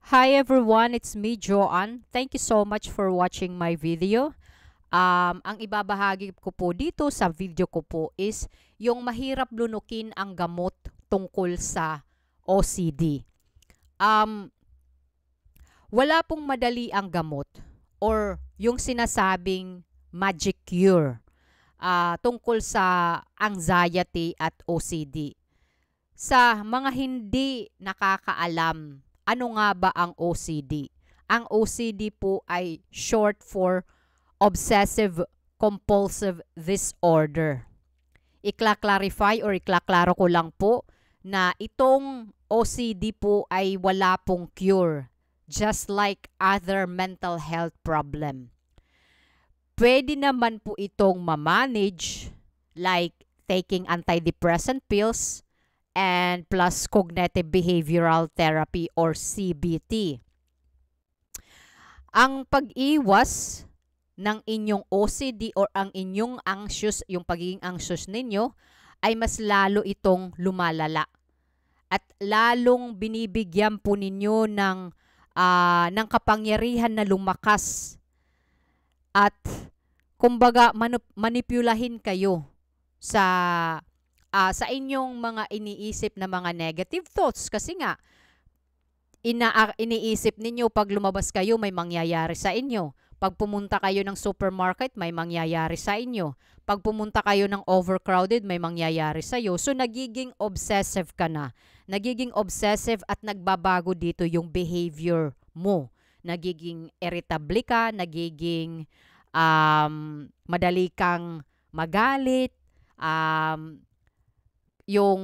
Hi everyone, it's me Joanne. Thank you so much for watching my video. Ang ibabahagi ko po dito sa video ko po is yung mahirap lunukin ang gamot tungkol sa OCD. Wala pong madali ang gamot or yung sinasabing magic cure tungkol sa anxiety at OCD. Sa mga hindi nakakaalam, ano nga ba ang OCD? Ang OCD po ay short for Obsessive Compulsive Disorder. Ikla-clarify or iklaklaro ko lang po na itong OCD po ay wala pong cure, just like other mental health problem. Pwede naman po itong ma-manage like taking antidepressant pills and plus cognitive behavioral therapy or CBT. Ang pag-iwas ng inyong OCD or ang inyong anxious, yung pagiging anxious ninyo, ay mas lalo itong lumalala. At lalong binibigyan po ninyo ng kapangyarihan na lumakas. At kumbaga manipulahin kayo sa inyong mga iniisip na mga negative thoughts. Kasi nga, iniisip ninyo pag lumabas kayo may mangyayari sa inyo. Pag pumunta kayo ng supermarket, may mangyayari sa inyo. Pag pumunta kayo ng overcrowded, may mangyayari sa iyo. So, nagiging obsessive ka na. Nagiging obsessive at nagbabago dito yung behavior mo. Nagiging irritable ka, nagiging madali kang magalit, yung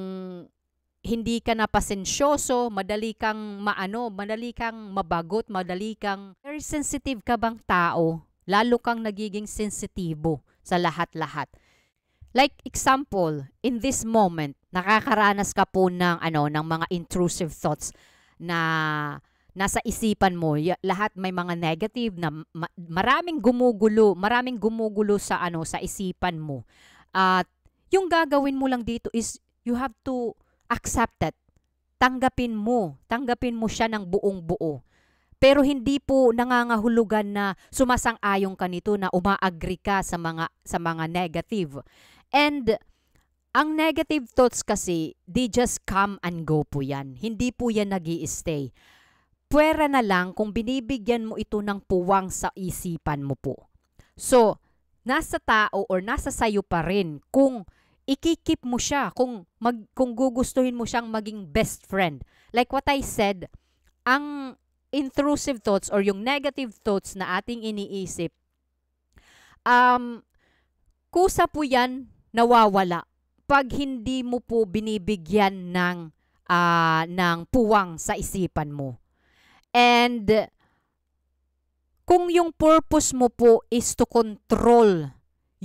hindi ka na pasensyoso, madali kang madali kang mabagot, madali kang very sensitive ka bang tao, lalo kang nagiging sensitibo sa lahat-lahat. Like example, in this moment, nakakaranas ka po ng mga intrusive thoughts na nasa isipan mo. Lahat may mga negative na maraming gumugulo sa sa isipan mo. At yung gagawin mo lang dito is you have to accept it. Tanggapin mo siya ng buong buo. Pero hindi po nangangahulugan na sumasang-ayon ka nito, na umaagree ka sa mga negative. And ang negative thoughts kasi, they just come and go po yan. Hindi po yan nag-i-stay. Pwera na lang kung binibigyan mo ito ng puwang sa isipan mo po. So, nasa tao or nasa sayo pa rin kung ikikip mo siya, kung gugustuhin mo siyang maging best friend. Like what I said, ang intrusive thoughts or yung negative thoughts na ating iniisip, kusa po yan nawawala pag hindi mo po binibigyan ng puwang sa isipan mo. And kung yung purpose mo po is to control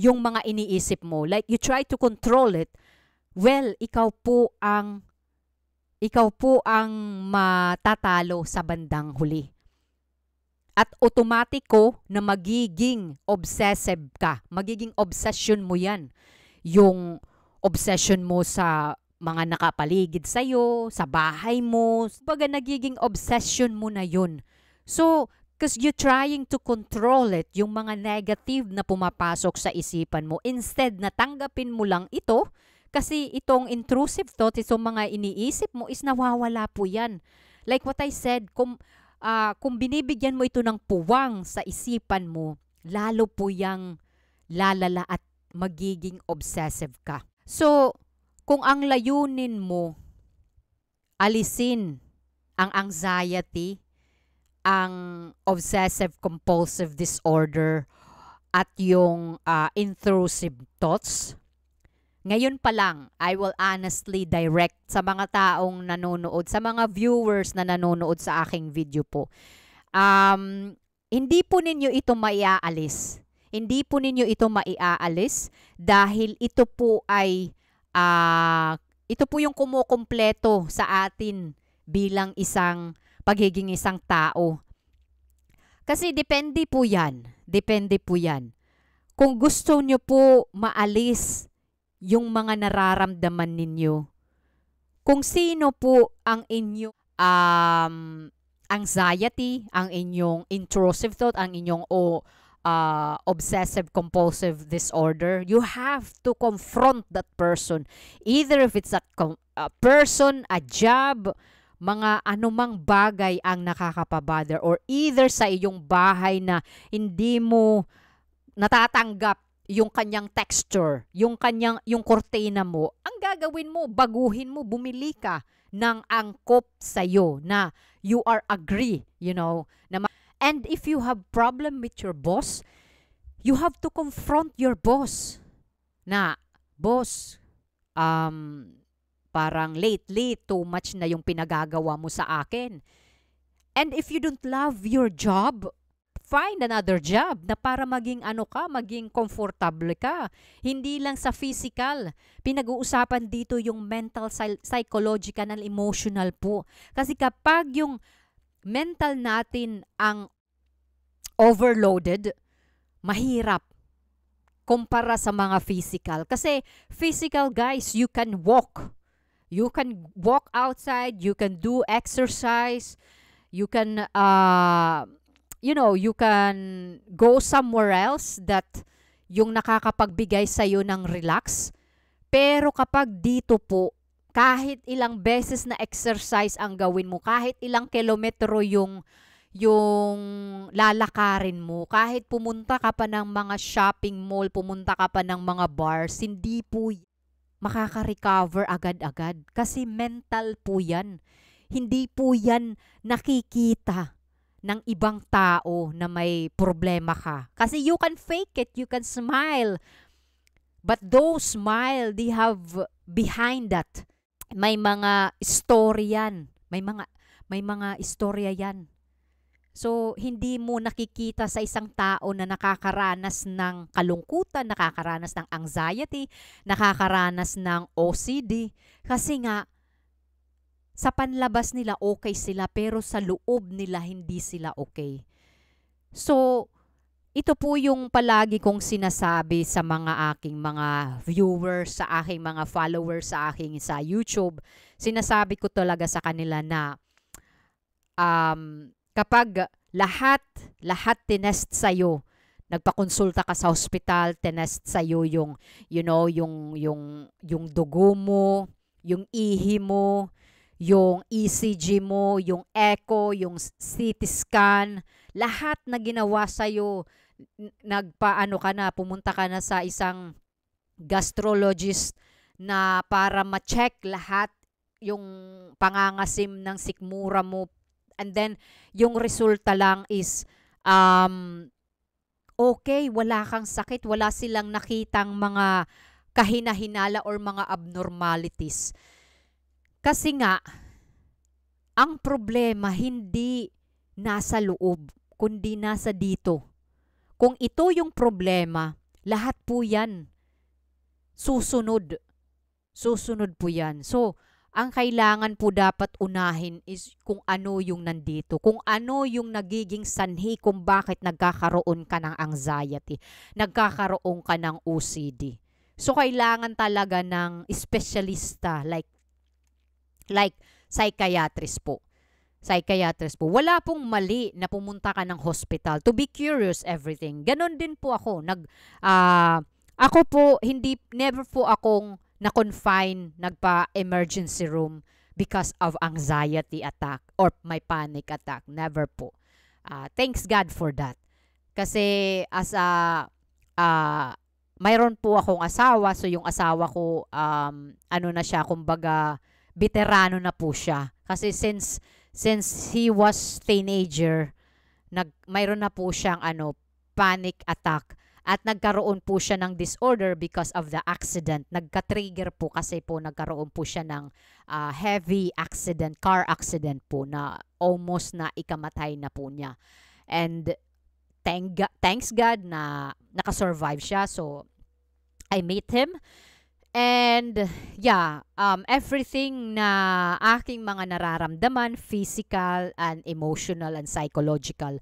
yung mga iniisip mo, like you try to control it, well, ikaw po ang matatalo sa bandang huli. At otomatiko na magiging obsessive ka. Magiging obsession mo yan. Yung obsession mo sa mga nakapaligid sa'yo, sa bahay mo. Baga nagiging obsession mo na yun. So, because you're trying to control it, yung mga negative na pumapasok sa isipan mo, instead na tanggapin mo lang ito, kasi itong intrusive thought, itong mga iniisip mo is nawawala po yan. Like what I said, kung binibigyan mo ito ng puwang sa isipan mo, lalo po yang lalala at magiging obsessive ka. So, kung ang layunin mo, alisin ang anxiety, ang obsessive compulsive disorder at yung intrusive thoughts, ngayon pa lang, I will honestly direct sa mga taong nanonood, sa mga viewers na nanonood sa aking video po. Hindi po ninyo ito maiaalis. Hindi po ninyo ito maiaalis dahil ito po yung kumukumpleto sa atin bilang pagiging isang tao. Kasi depende po yan. Kung gusto nyo po maalis yung mga nararamdaman ninyo, kung sino po ang inyo anxiety, ang inyong intrusive thought, ang inyong obsessive compulsive disorder, you have to confront that person. Either if it's a person, a job, mga anumang bagay ang nakakapabother, or either sa iyong bahay na hindi mo natatanggap yung kanyang texture, yung kortina mo, ang gagawin mo, baguhin mo, bumili ka ng angkop sa'yo na you are agree, and if you have problem with your boss, you have to confront your boss na, boss, parang lately, too much na yung pinagagawa mo sa akin. And if you don't love your job, find another job na para maging maging comfortable ka. Hindi lang sa physical. Pinag-uusapan dito yung mental, psychological, and emotional po. Kasi kapag yung mental natin ang overloaded, mahirap kumpara sa mga physical. Kasi physical, guys, you can walk. You can walk outside, you can do exercise, you can you can go somewhere else that yung nakakapagbigay sa'yo ng relax. Pero kapag dito po, kahit ilang beses na exercise ang gawin mo, kahit ilang kilometro yung lalakarin mo, kahit pumunta ka pa ng mga shopping mall, pumunta ka pa ng mga bars, hindi po makaka-recover agad-agad. Kasi mental po yan. Hindi po yan nakikita ng ibang tao na may problema ka. Kasi you can fake it, you can smile. But those smile, they have behind that. May mga story yan. May mga istorya yan. So, hindi mo nakikita sa isang tao na nakakaranas ng kalungkutan, nakakaranas ng anxiety, nakakaranas ng OCD. Kasi nga, sa panlabas nila okay sila, pero sa loob nila hindi sila okay. So, ito po yung palagi kong sinasabi sa mga aking mga viewers, sa aking mga followers, sa YouTube. Sinasabi ko talaga sa kanila na kapag lahat tinest sa'yo, nagpakonsulta ka sa hospital, tinest sa'yo yung dugo mo, yung ihi mo, yung ECG mo, yung echo, yung CT scan, lahat na ginawa sa'yo, pumunta ka na sa isang gastrologist na para ma-check lahat yung pangangasim ng sikmura mo, and then yung resulta lang is okay, wala kang sakit, wala silang nakitang mga kahina-hinala or mga abnormalities. Kasi nga, ang problema hindi nasa loob, kundi nasa dito. Kung ito yung problema, lahat po yan susunod. Susunod po yan. So, ang kailangan po dapat unahin is kung ano yung nandito, kung ano yung nagiging sanhi kung bakit nagkakaroon ka ng anxiety, nagkakaroon ka ng OCD. So, kailangan talaga ng espesyalista like psychiatrist po. Psychiatrist po. Wala pong mali na pumunta ka ng hospital to be curious everything. Ganon din po ako. Ako po, never po akong na-confine, nagpa-emergency room because of anxiety attack or my panic attack. Never po. Thanks God for that. Kasi mayroon po akong asawa, so yung asawa ko, na siya, kumbaga, veterano na po siya. Kasi since he was teenager, mayroon na po siyang panic attack. At nagkaroon po siya ng disorder because of the accident. Nagka-trigger po kasi po nagkaroon po siya ng heavy accident, car accident po na almost na ikamatay na po niya. And thanks God na nakasurvive siya. So, I met him. And yeah, everything na aking mga nararamdaman, physical and emotional and psychological,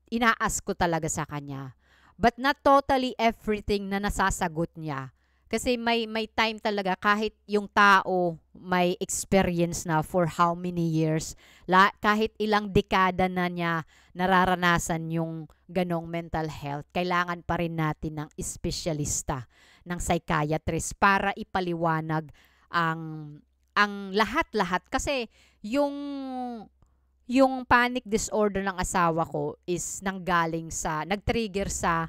inaas ko talaga sa kanya. But not totally everything na nasasagot niya. Kasi may time talaga kahit yung tao may experience na for how many years, kahit ilang dekada na niya nararanasan yung ganong mental health, kailangan pa rin natin ng espesyalista, ng psychiatrist para ipaliwanag ang lahat-lahat. Kasi yung panic disorder ng asawa ko is nag-trigger sa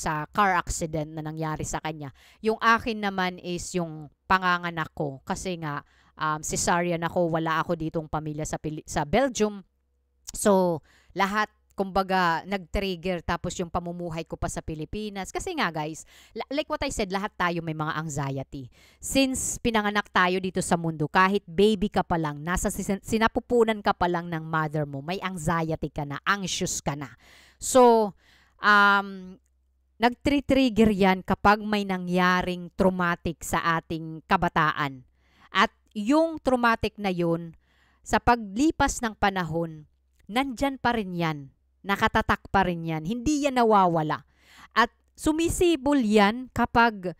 sa car accident na nangyari sa kanya. Yung akin naman is yung panganganak ko kasi nga cesarean ako, wala ako ditong pamilya sa Belgium. So, lahat kumbaga nag-trigger, tapos yung pamumuhay ko pa sa Pilipinas. Kasi nga guys, like what I said, lahat tayo may mga anxiety. Since pinanganak tayo dito sa mundo, kahit baby ka pa lang, nasa sinapupunan ka pa lang ng mother mo, may anxiety ka na, anxious ka na. So, nag-trigger yan kapag may nangyaring traumatic sa ating kabataan. At yung traumatic na yun, sa paglipas ng panahon, nandyan pa rin yan. Nakatatak pa rin yan. Hindi yan nawawala. At sumisibol yan kapag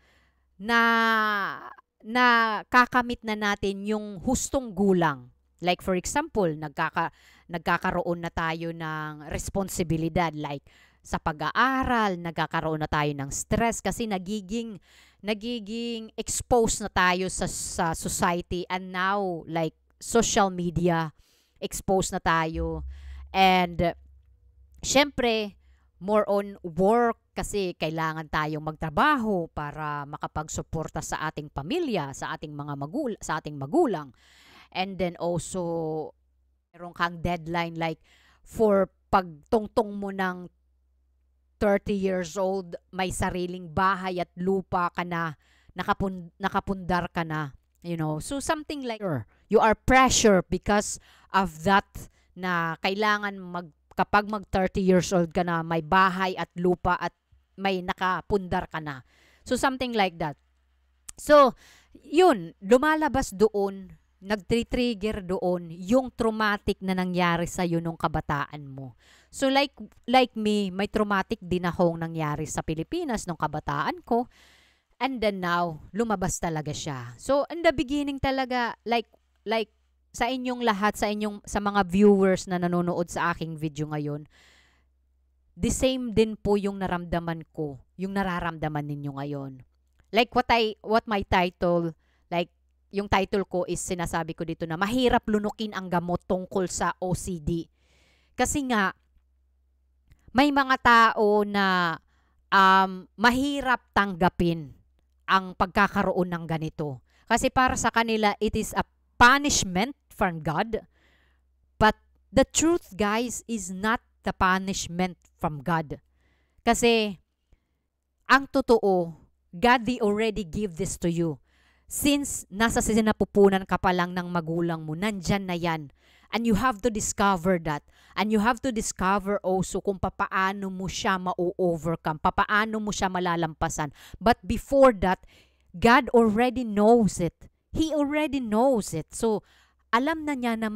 kakamit na natin yung hustong gulang. Like for example, nagkakaroon na tayo ng responsibilidad. Like sa pag-aaral, nagkakaroon na tayo ng stress kasi nagiging exposed na tayo sa society, and now like social media, exposed na tayo. And syempre, more on work kasi kailangan tayong magtrabaho para makapagsuporta sa ating pamilya, sa ating magulang. And then also, meron kang deadline like for pagtungtong mo ng 30 years old, may sariling bahay at lupa ka na, nakapundar ka na, So something like you are pressure because of that, na kailangan kapag mag 30 years old ka na, may bahay at lupa at may nakapundar ka na. So something like that. So, yun, lumalabas doon, nag-trigger doon yung traumatic na nangyari sa iyo nung kabataan mo. So like me, may traumatic din akong nangyari sa Pilipinas nung kabataan ko. And then now, lumabas talaga siya. So in the beginning talaga, like sa inyong lahat, sa mga viewers na nanonood sa aking video ngayon, the same din po yung naramdaman ko, yung nararamdaman ninyo ngayon. Like what my title, like yung title ko is sinasabi ko dito na mahirap lunukin ang gamot tungkol sa OCD. Kasi nga, may mga tao na mahirap tanggapin ang pagkakaroon ng ganito. Kasi para sa kanila, it is a punishment from God. But the truth, guys, is not the punishment from God. Kasi, ang totoo, God already give this to you. Since nasa sinapupunan ka pa lang ng magulang mo, nandyan na yan. And you have to discover that. And you have to discover also kung papaano mo siya ma-overcome, papaano mo siya malalampasan. But before that, God already knows it. He already knows it. So, alam na niya na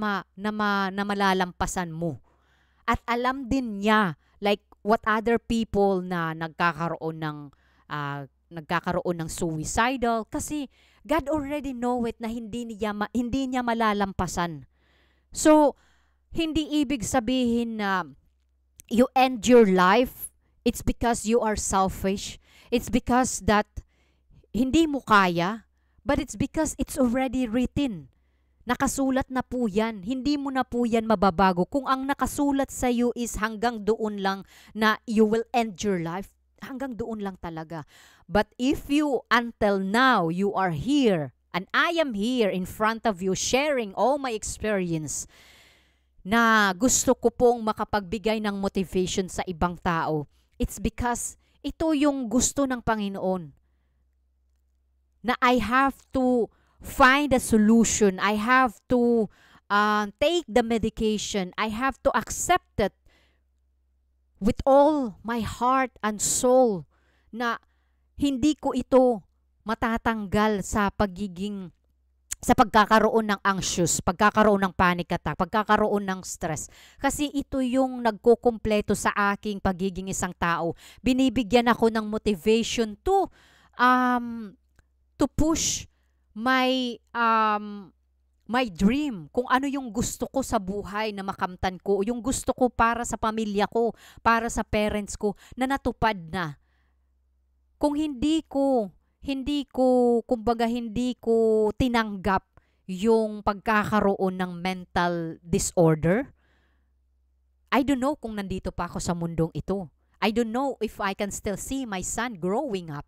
malalampasan mo. At alam din niya, like what other people na nagkakaroon ng suicidal, kasi God already know it na hindi niya malalampasan. So, hindi ibig sabihin na you end your life, it's because you are selfish. It's because that hindi mo kaya, but it's because it's already written. Nakasulat na po yan. Hindi mo na po yan mababago. Kung ang nakasulat sa iyo is hanggang doon lang na you will end your life, hanggang doon lang talaga. But if you, until now, you are here, and I am here in front of you sharing all my experience, na gusto ko pong makapagbigay ng motivation sa ibang tao, it's because ito yung gusto ng Panginoon. Na I have to find a solution. I have to take the medication. I have to accept it with all my heart and soul na hindi ko ito matatanggal sa pagkakaroon ng anxious, pagkakaroon ng panic attack, pagkakaroon ng stress. Kasi ito yung nagkukumpleto sa aking pagiging isang tao. Binibigyan ako ng motivation to to push my my dream, kung ano yung gusto ko sa buhay na makamtan ko, yung gusto ko para sa pamilya ko, para sa parents ko, na natupad na. Kung kumbaga hindi ko tinanggap yung pagkakaroon ng mental disorder, I don't know kung nandito pa ako sa mundong ito. I don't know if I can still see my son growing up.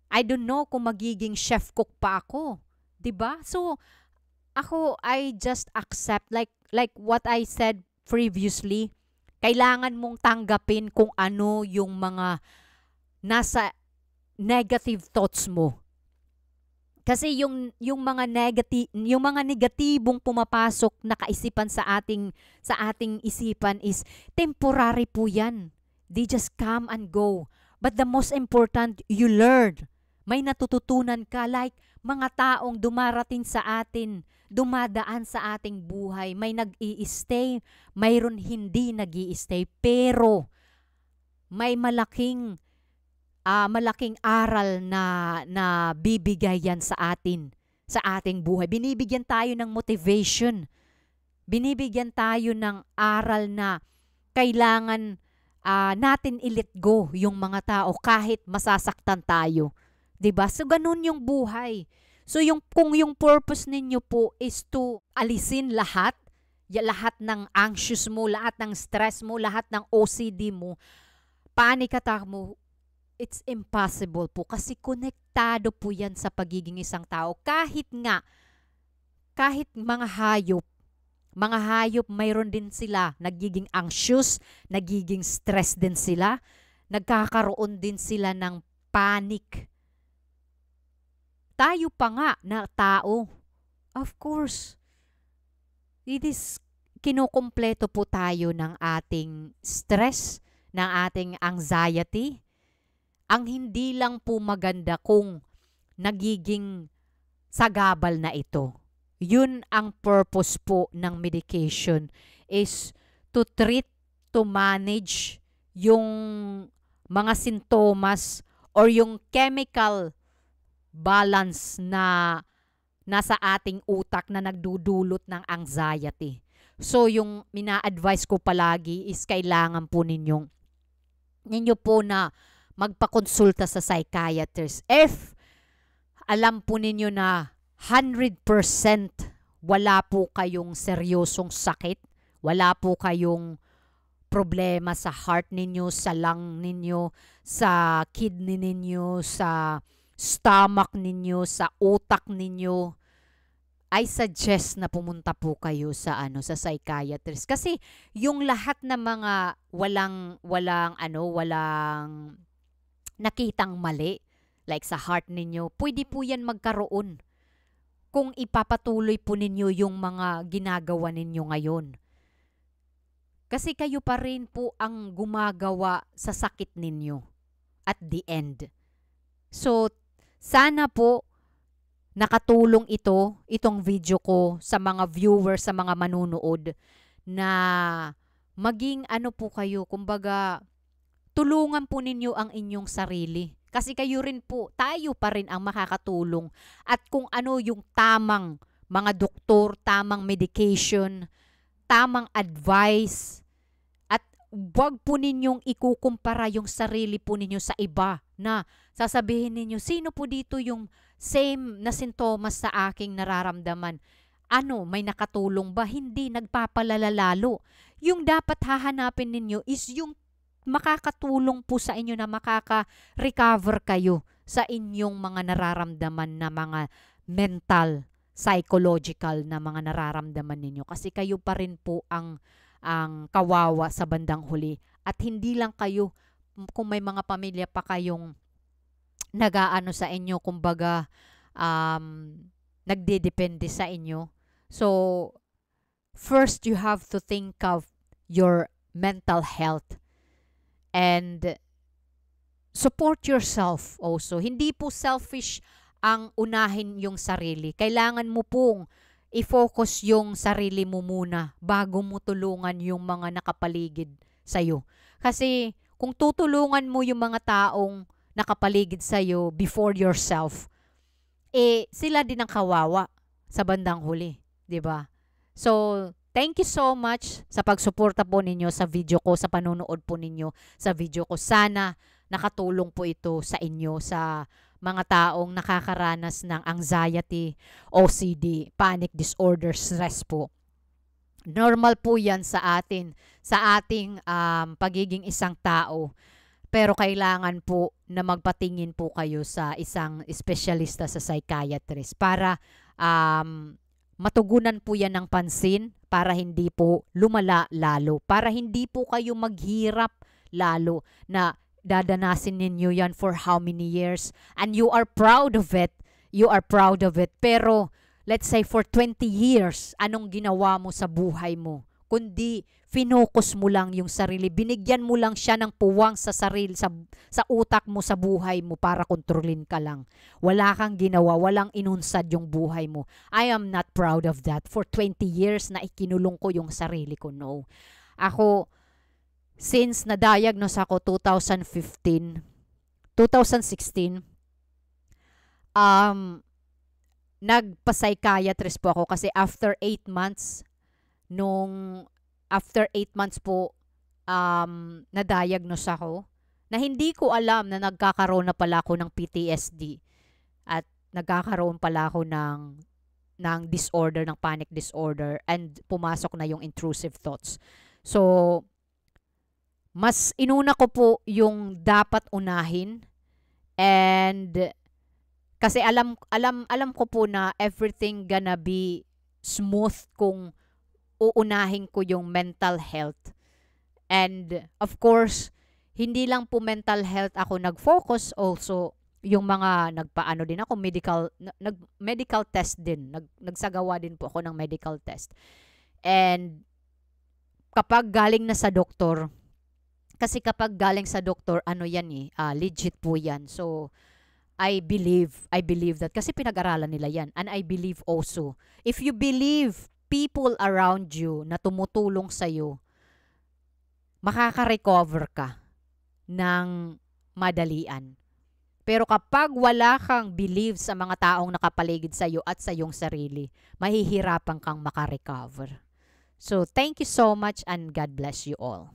I don't know kung magiging chef cook pa ako. 'Di ba? So, I just accept, like what I said previously, kailangan mong tanggapin kung ano yung mga nasa negative thoughts mo. Kasi yung mga negatibong pumapasok na kaisipan sa ating isipan is temporary po 'yan. They just come and go. But the most important, you learn. May natututunan ka, like mga taong dumarating sa atin, dumadaan sa ating buhay. May nag-i-stay, mayroon hindi nag-i-stay, pero may malaking aral na bibigay yan sa atin, sa ating buhay. Binibigyan tayo ng motivation. Binibigyan tayo ng aral na kailangan natin i-let go yung mga tao kahit masasaktan tayo. 'Di ba? So ganun yung buhay. So kung yung purpose ninyo po is to alisin lahat ng anxious mo, lahat ng stress mo, lahat ng OCD mo, panic attack mo, it's impossible po kasi konektado po yan sa pagiging isang tao. Kahit mga hayop, mayroon din sila, nagiging anxious, nagiging stress din sila, nagkakaroon din sila ng panic. Tayo pa nga na tao, of course, kinukumpleto po tayo ng ating stress, ng ating anxiety. Ang hindi lang po maganda kung nagiging sagabal na ito. Yun ang purpose po ng medication, is to treat, to manage yung mga sintomas or yung chemical balance na nasa ating utak na nagdudulot ng anxiety. So yung mina-advise ko palagi is kailangan po ninyo po na magpakonsulta sa psychiatrist. If alam po ninyo na 100% wala po kayong seryosong sakit, wala po kayong problema sa heart ninyo, sa lung ninyo, sa kidney ninyo, sa stomach ninyo, sa utak ninyo, I suggest na pumunta po kayo sa psychiatrist. Kasi yung lahat ng mga walang nakitang mali, like sa heart ninyo, pwede po yan magkaroon kung ipapatuloy po ninyo yung mga ginagawa ninyo ngayon. Kasi kayo pa rin po ang gumagawa sa sakit ninyo at the end. So, sana po nakatulong itong video ko sa mga viewers, sa mga manunood, na maging po kayo, kumbaga, tulungan po ninyo ang inyong sarili. Kasi kayo rin po, tayo pa rin ang makakatulong. At kung ano yung tamang mga doktor, tamang medication, tamang advice, at wag po ninyong ikukumpara yung sarili po ninyo sa iba na sasabihin ninyo, sino po dito yung same na sintomas sa aking nararamdaman? May nakatulong ba? Hindi, nagpapalala lalo. Yung dapat hahanapin ninyo is yung makakatulong po sa inyo na makaka-recover kayo sa inyong mga nararamdaman na mga mental, psychological na mga nararamdaman ninyo. Kasi kayo pa rin po ang kawawa sa bandang huli. At hindi lang kayo, kung may mga pamilya pa kayong nag-aano sa inyo, kumbaga nagdedepende sa inyo. So, first you have to think of your mental health and support yourself also. Hindi po selfish ang unahin yung sarili. Kailangan mo pong i-focus yung sarili mo muna bago mo tulungan yung mga nakapaligid sa'yo. Kasi kung tutulungan mo yung mga taong nakapaligid sa'yo before yourself, sila din ang kawawa sa bandang huli, 'di ba? So, thank you so much sa pagsuporta po ninyo sa video ko, sa panonood po ninyo sa video ko. Sana nakatulong po ito sa inyo, sa mga taong nakakaranas ng anxiety, OCD, panic disorder, stress po. Normal po yan sa atin, sa ating pagiging isang tao. Pero kailangan po na magpatingin po kayo sa isang espesyalista sa psychiatrist para matugunan po yan ng pansin, para hindi po lumala lalo, para hindi po kayo maghirap lalo na dadanasin ninyo yan for how many years, and you are proud of it, pero let's say for 20 years, anong ginawa mo sa buhay mo? Kundi finokus mo lang yung sarili, binigyan mo lang siya ng puwang sa sarili, sa utak mo, sa buhay mo para kontrolin ka lang. Wala kang ginawa, walang inunsad yung buhay mo. I am not proud of that. For 20 years na ikinulong ko yung sarili ko, no. Ako, since na-diagnose ako 2016, nagpa-psychiatrist po ako kasi after 8 months po, na-diagnose ako na hindi ko alam na nagkakaroon na pala ako ng PTSD at nagkakaroon pala ako ng disorder, ng panic disorder, and pumasok na yung intrusive thoughts. So, mas inuna ko po yung dapat unahin, and kasi alam ko po na everything gonna be smooth kung uunahin ko yung mental health. And of course, hindi lang po mental health ako nag-focus, also yung mga nagpaano din ako, medical test din. Nagsagawa din po ako ng medical test. And kapag galing na sa doktor, kasi kapag galing sa doktor, ano yan legit po yan. So, I believe that kasi pinag-aralan nila yan. And I believe also, if you believe people around you na tumutulong sa'yo, makaka-recover ka ng madalian. Pero kapag wala kang believe sa mga taong nakapaligid sa'yo at sa iyong sarili, mahihirapan kang makarecover. So, thank you so much and God bless you all.